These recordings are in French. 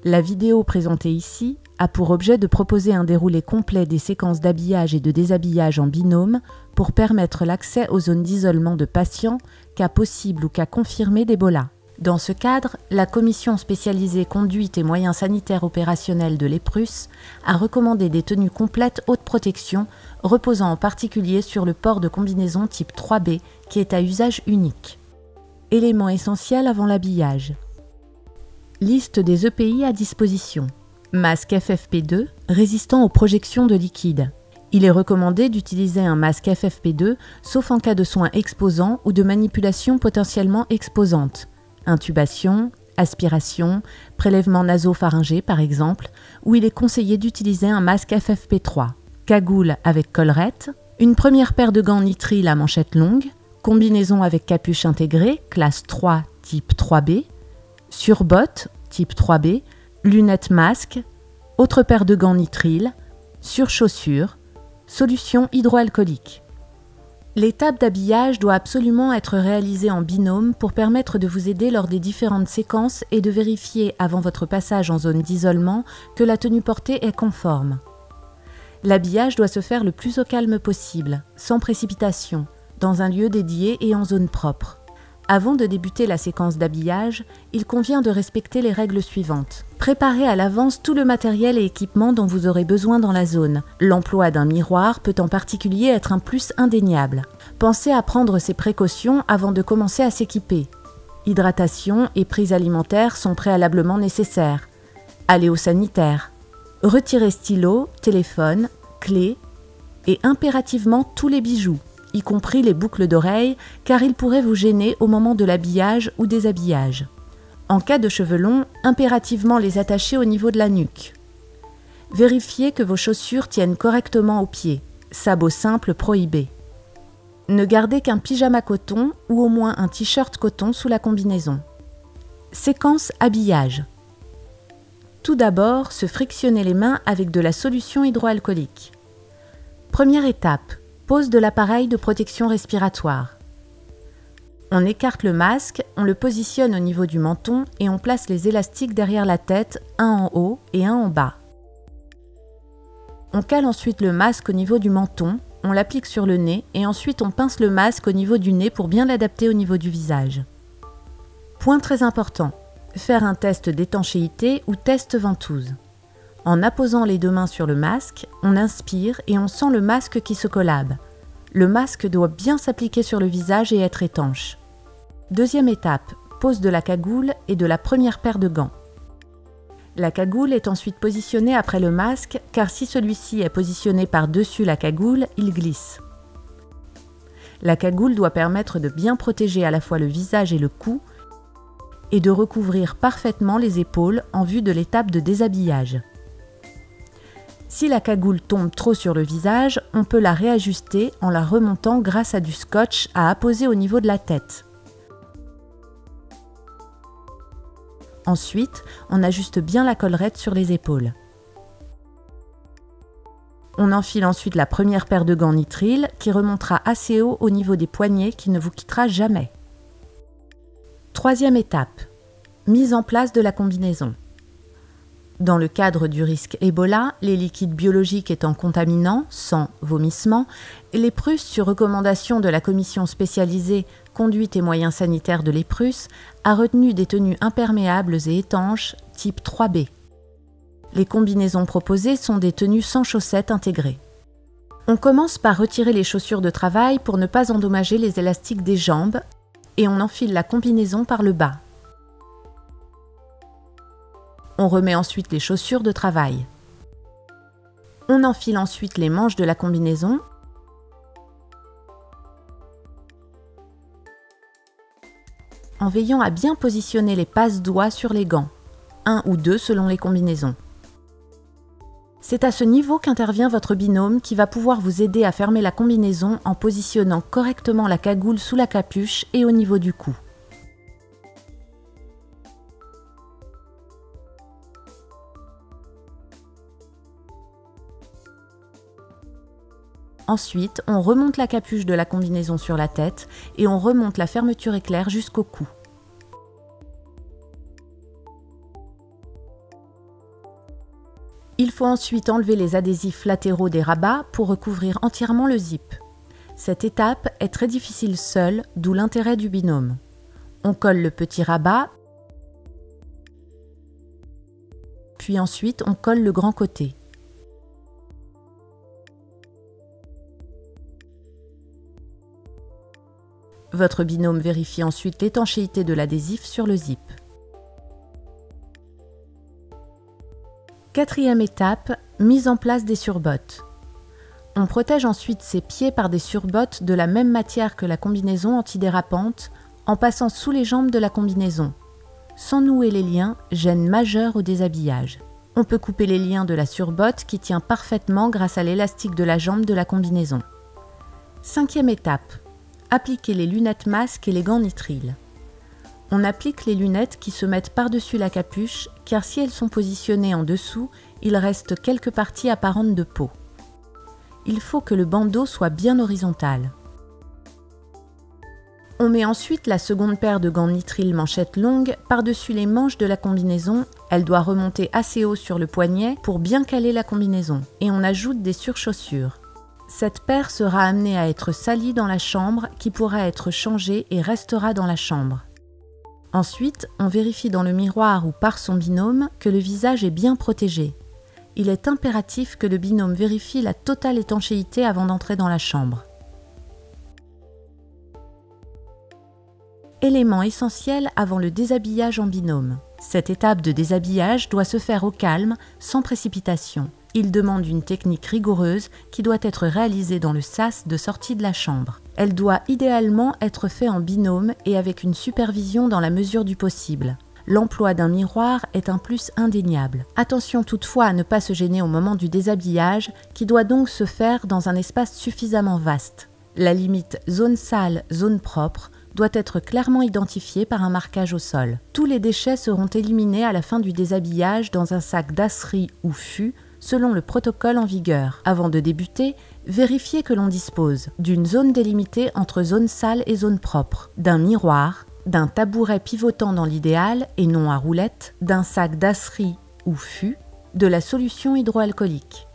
La vidéo présentée ici a pour objet de proposer un déroulé complet des séquences d'habillage et de déshabillage en binôme pour permettre l'accès aux zones d'isolement de patients, cas possibles ou cas confirmés d'Ebola. Dans ce cadre, la commission spécialisée conduite et moyens sanitaires opérationnels de l'EPRUS a recommandé des tenues complètes haute protection, reposant en particulier sur le port de combinaison type 3B qui est à usage unique. Éléments essentiels avant l'habillage. Liste des EPI à disposition. Masque FFP2, résistant aux projections de liquide. Il est recommandé d'utiliser un masque FFP2, sauf en cas de soins exposants ou de manipulation potentiellement exposante. Intubation, aspiration, prélèvement nasopharyngé par exemple, où il est conseillé d'utiliser un masque FFP3. Cagoule avec collerette, une première paire de gants nitrile à manchette longue, combinaison avec capuche intégrée, classe 3 type 3B, surbottes type 3B, lunettes masque, autre paire de gants nitrile, surchaussures, solution hydroalcoolique. L'étape d'habillage doit absolument être réalisée en binôme pour permettre de vous aider lors des différentes séquences et de vérifier avant votre passage en zone d'isolement que la tenue portée est conforme. L'habillage doit se faire le plus au calme possible, sans précipitation, dans un lieu dédié et en zone propre. Avant de débuter la séquence d'habillage, il convient de respecter les règles suivantes. Préparez à l'avance tout le matériel et équipement dont vous aurez besoin dans la zone. L'emploi d'un miroir peut en particulier être un plus indéniable. Pensez à prendre ces précautions avant de commencer à s'équiper. Hydratation et prise alimentaire sont préalablement nécessaires. Allez au sanitaire. Retirez stylo, téléphone, clés et impérativement tous les bijoux, y compris les boucles d'oreilles, car ils pourraient vous gêner au moment de l'habillage ou déshabillage. En cas de cheveux longs, impérativement les attacher au niveau de la nuque. Vérifiez que vos chaussures tiennent correctement aux pieds. Sabots simples prohibés. Ne gardez qu'un pyjama coton ou au moins un t-shirt coton sous la combinaison. Séquence habillage. Tout d'abord, se frictionner les mains avec de la solution hydroalcoolique. Première étape. Pose de l'appareil de protection respiratoire. On écarte le masque, on le positionne au niveau du menton et on place les élastiques derrière la tête, un en haut et un en bas. On cale ensuite le masque au niveau du menton, on l'applique sur le nez et ensuite on pince le masque au niveau du nez pour bien l'adapter au niveau du visage. Point très important, faire un test d'étanchéité ou test ventouse. En apposant les deux mains sur le masque, on inspire et on sent le masque qui se collabe. Le masque doit bien s'appliquer sur le visage et être étanche. Deuxième étape, pose de la cagoule et de la première paire de gants. La cagoule est ensuite positionnée après le masque, car si celui-ci est positionné par-dessus la cagoule, il glisse. La cagoule doit permettre de bien protéger à la fois le visage et le cou, et de recouvrir parfaitement les épaules en vue de l'étape de déshabillage. Si la cagoule tombe trop sur le visage, on peut la réajuster en la remontant grâce à du scotch à apposer au niveau de la tête. Ensuite, on ajuste bien la collerette sur les épaules. On enfile ensuite la première paire de gants nitrile qui remontera assez haut au niveau des poignets qui ne vous quittera jamais. Troisième étape, mise en place de la combinaison. Dans le cadre du risque Ebola, les liquides biologiques étant contaminants, sang, vomissement, l'EPRUS, sur recommandation de la commission spécialisée Conduite et moyens sanitaires de l'EPRUS, a retenu des tenues imperméables et étanches type 3B. Les combinaisons proposées sont des tenues sans chaussettes intégrées. On commence par retirer les chaussures de travail pour ne pas endommager les élastiques des jambes et on enfile la combinaison par le bas. On remet ensuite les chaussures de travail. On enfile ensuite les manches de la combinaison en veillant à bien positionner les passe-doigts sur les gants, 1 ou 2 selon les combinaisons. C'est à ce niveau qu'intervient votre binôme qui va pouvoir vous aider à fermer la combinaison en positionnant correctement la cagoule sous la capuche et au niveau du cou. Ensuite, on remonte la capuche de la combinaison sur la tête et on remonte la fermeture éclair jusqu'au cou. Il faut ensuite enlever les adhésifs latéraux des rabats pour recouvrir entièrement le zip. Cette étape est très difficile seule, d'où l'intérêt du binôme. On colle le petit rabat, puis ensuite on colle le grand côté. Votre binôme vérifie ensuite l'étanchéité de l'adhésif sur le zip. Quatrième étape, mise en place des surbottes. On protège ensuite ses pieds par des surbottes de la même matière que la combinaison antidérapante en passant sous les jambes de la combinaison. Sans nouer les liens, gêne majeure au déshabillage. On peut couper les liens de la surbotte qui tient parfaitement grâce à l'élastique de la jambe de la combinaison. Cinquième étape, appliquer les lunettes masques et les gants nitriles. On applique les lunettes qui se mettent par-dessus la capuche car si elles sont positionnées en dessous, il reste quelques parties apparentes de peau. Il faut que le bandeau soit bien horizontal. On met ensuite la seconde paire de gants nitriles manchettes longues par-dessus les manches de la combinaison. Elle doit remonter assez haut sur le poignet pour bien caler la combinaison. Et on ajoute des surchaussures. Cette paire sera amenée à être salie dans la chambre qui pourra être changée et restera dans la chambre. Ensuite, on vérifie dans le miroir ou par son binôme que le visage est bien protégé. Il est impératif que le binôme vérifie la totale étanchéité avant d'entrer dans la chambre. Élément essentiel avant le déshabillage en binôme. Cette étape de déshabillage doit se faire au calme, sans précipitation. Il demande une technique rigoureuse qui doit être réalisée dans le sas de sortie de la chambre. Elle doit idéalement être faite en binôme et avec une supervision dans la mesure du possible. L'emploi d'un miroir est un plus indéniable. Attention toutefois à ne pas se gêner au moment du déshabillage, qui doit donc se faire dans un espace suffisamment vaste. La limite zone sale, zone propre doit être clairement identifiée par un marquage au sol. Tous les déchets seront éliminés à la fin du déshabillage dans un sac dasserie ou fût, selon le protocole en vigueur. Avant de débuter, vérifiez que l'on dispose d'une zone délimitée entre zone sale et zone propre, d'un miroir, d'un tabouret pivotant dans l'idéal et non à roulette, d'un sac dasserie ou fût, de la solution hydroalcoolique.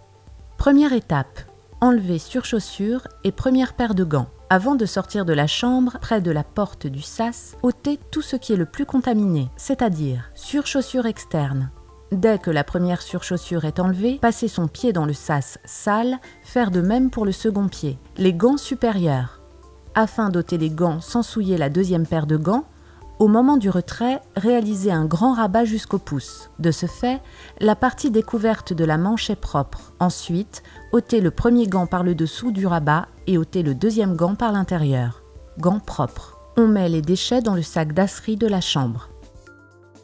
Première étape, enlever surchaussures et première paire de gants. Avant de sortir de la chambre, près de la porte du sas, ôtez tout ce qui est le plus contaminé, c'est-à-dire surchaussures externes. Dès que la première surchaussure est enlevée, passez son pied dans le sas sale, faire de même pour le second pied. Les gants supérieurs. Afin d'ôter les gants sans souiller la deuxième paire de gants, au moment du retrait, réalisez un grand rabat jusqu'au pouce. De ce fait, la partie découverte de la manche est propre. Ensuite, ôtez le premier gant par le dessous du rabat et ôtez le deuxième gant par l'intérieur. Gants propres. On met les déchets dans le sac dasserie de la chambre.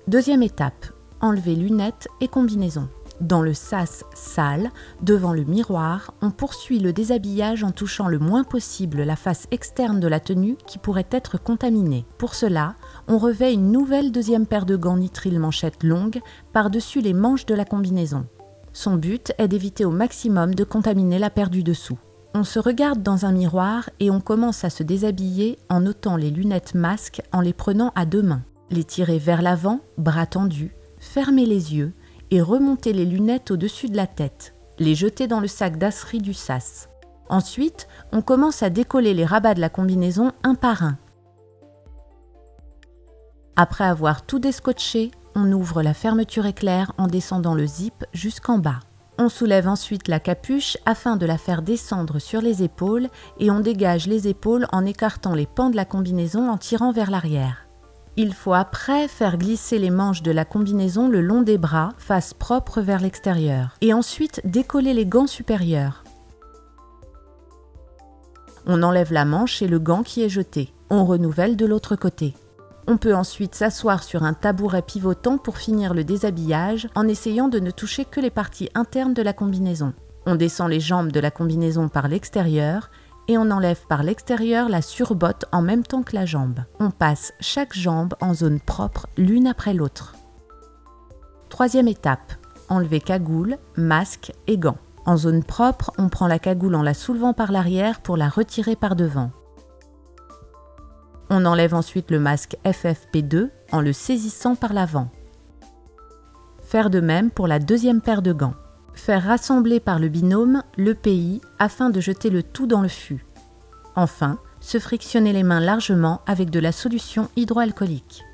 Deuxième étape, enlever lunettes et combinaisons. Dans le sas sale, devant le miroir, on poursuit le déshabillage en touchant le moins possible la face externe de la tenue qui pourrait être contaminée. Pour cela, on revêt une nouvelle deuxième paire de gants nitriles manchettes longues par-dessus les manches de la combinaison. Son but est d'éviter au maximum de contaminer la paire du dessous. On se regarde dans un miroir et on commence à se déshabiller en ôtant les lunettes masques en les prenant à deux mains. Les tirer vers l'avant, bras tendus, fermez les yeux et remontez les lunettes au-dessus de la tête. Les jeter dans le sac dasserie du sas. Ensuite, on commence à décoller les rabats de la combinaison un par un. Après avoir tout descotché, on ouvre la fermeture éclair en descendant le zip jusqu'en bas. On soulève ensuite la capuche afin de la faire descendre sur les épaules et on dégage les épaules en écartant les pans de la combinaison en tirant vers l'arrière. Il faut après faire glisser les manches de la combinaison le long des bras, face propre vers l'extérieur, et ensuite décoller les gants supérieurs. On enlève la manche et le gant qui est jeté. On renouvelle de l'autre côté. On peut ensuite s'asseoir sur un tabouret pivotant pour finir le déshabillage en essayant de ne toucher que les parties internes de la combinaison. On descend les jambes de la combinaison par l'extérieur et on enlève par l'extérieur la surbotte en même temps que la jambe. On passe chaque jambe en zone propre l'une après l'autre. Troisième étape, enlever cagoule, masque et gants. En zone propre, on prend la cagoule en la soulevant par l'arrière pour la retirer par devant. On enlève ensuite le masque FFP2 en le saisissant par l'avant. Faire de même pour la deuxième paire de gants. Faire rassembler par le binôme l'EPI afin de jeter le tout dans le fût. Enfin, se frictionner les mains largement avec de la solution hydroalcoolique.